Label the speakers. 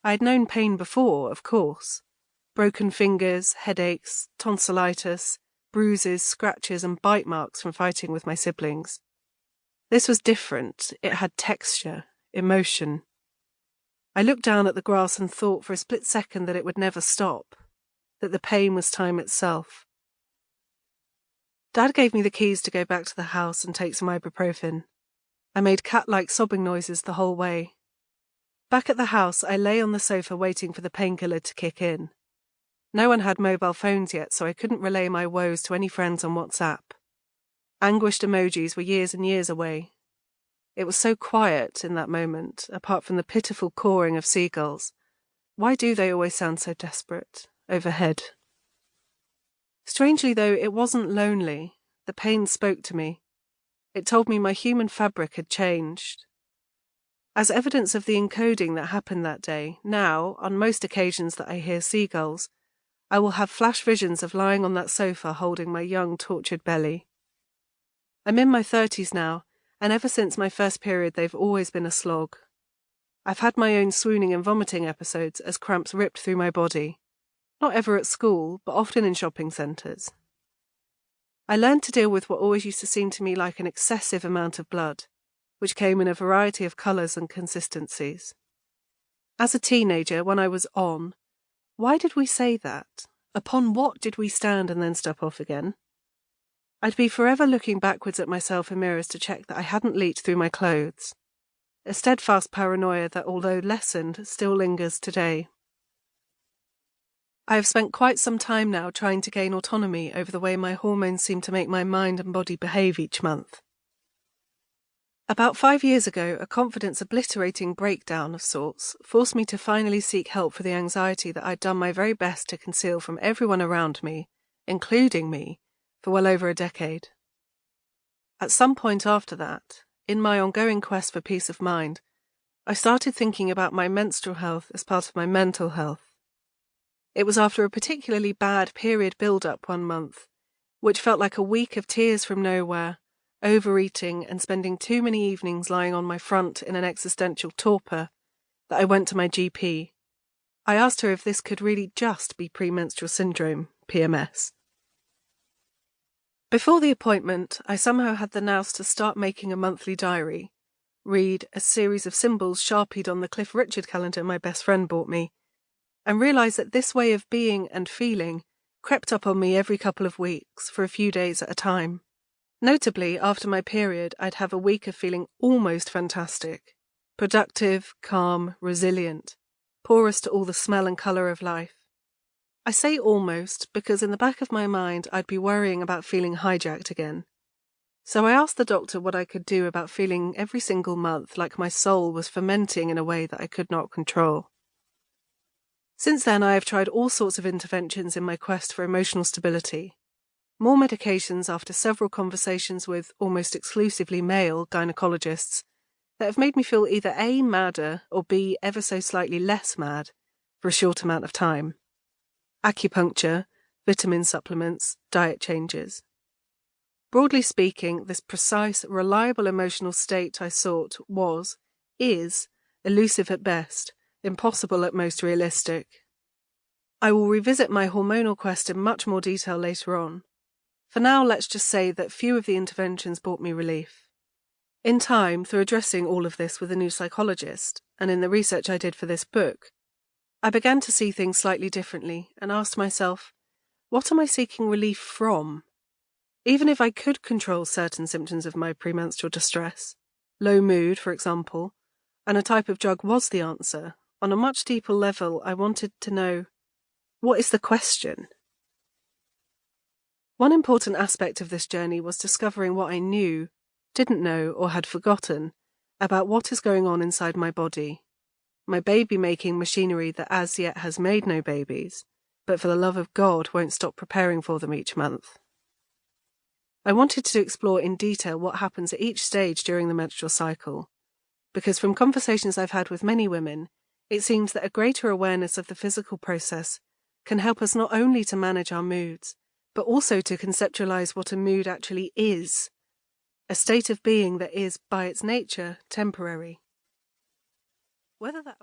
Speaker 1: I had known pain before, of course. Broken fingers, headaches, tonsillitis, bruises, scratches and bite marks from fighting with my siblings. This was different. It had texture, emotion. I looked down at the grass and thought for a split second that it would never stop, that the pain was time itself. Dad gave me the keys to go back to the house and take some ibuprofen. I made cat-like sobbing noises the whole way. Back at the house, I lay on the sofa waiting for the painkiller to kick in. No one had mobile phones yet, so I couldn't relay my woes to any friends on WhatsApp. Anguished emojis were years and years away. It was so quiet in that moment, apart from the pitiful cawing of seagulls. Why do they always sound so desperate, overhead? Strangely, though, it wasn't lonely. The pain spoke to me. It told me my human fabric had changed. As evidence of the encoding that happened that day, now, on most occasions that I hear seagulls, I will have flash visions of lying on that sofa holding my young, tortured belly. I'm in my 30s now, and ever since my first period they've always been a slog. I've had my own swooning and vomiting episodes as cramps ripped through my body. Not ever at school, but often in shopping centres. I learned to deal with what always used to seem to me like an excessive amount of blood, which came in a variety of colours and consistencies. As a teenager, when I was on, why did we say that? Upon what did we stand and then step off again? I'd be forever looking backwards at myself in mirrors to check that I hadn't leaked through my clothes. A steadfast paranoia that, although lessened, still lingers today. I have spent quite some time now trying to gain autonomy over the way my hormones seem to make my mind and body behave each month. About 5 years ago, a confidence-obliterating breakdown of sorts forced me to finally seek help for the anxiety that I'd done my very best to conceal from everyone around me, including me, for well over a decade. At some point after that, in my ongoing quest for peace of mind, I started thinking about my menstrual health as part of my mental health. It was after a particularly bad period build-up one month, which felt like a week of tears from nowhere, overeating and spending too many evenings lying on my front in an existential torpor, that I went to my GP. I asked her if this could really just be premenstrual syndrome, PMS. Before the appointment, I somehow had the nous to start making a monthly diary, read a series of symbols sharpied on the Cliff Richard calendar my best friend bought me, and realise that this way of being and feeling crept up on me every couple of weeks for a few days at a time. Notably, after my period, I'd have a week of feeling almost fantastic. Productive, calm, resilient, porous to all the smell and colour of life. I say almost because in the back of my mind I'd be worrying about feeling hijacked again. So I asked the doctor what I could do about feeling every single month like my soul was fermenting in a way that I could not control. Since then I have tried all sorts of interventions in my quest for emotional stability. More medications after several conversations with almost exclusively male gynecologists that have made me feel either A, madder, or B, ever so slightly less mad for a short amount of time. Acupuncture, vitamin supplements, diet changes. Broadly speaking, this precise, reliable emotional state I sought is, elusive at best, impossible at most realistic. I will revisit my hormonal quest in much more detail later on. For now, let's just say that few of the interventions brought me relief. In time, through addressing all of this with a new psychologist, and in the research I did for this book, I began to see things slightly differently and asked myself, what am I seeking relief from? Even if I could control certain symptoms of my premenstrual distress, low mood, for example, and a type of drug was the answer, on a much deeper level I wanted to know, what is the question? One important aspect of this journey was discovering what I knew, didn't know, or had forgotten about what is going on inside my body. My baby-making machinery that as yet has made no babies, but for the love of God won't stop preparing for them each month. I wanted to explore in detail what happens at each stage during the menstrual cycle, because from conversations I've had with many women, it seems that a greater awareness of the physical process can help us not only to manage our moods, but also to conceptualize what a mood actually is, a state of being that is, by its nature, temporary. Whether that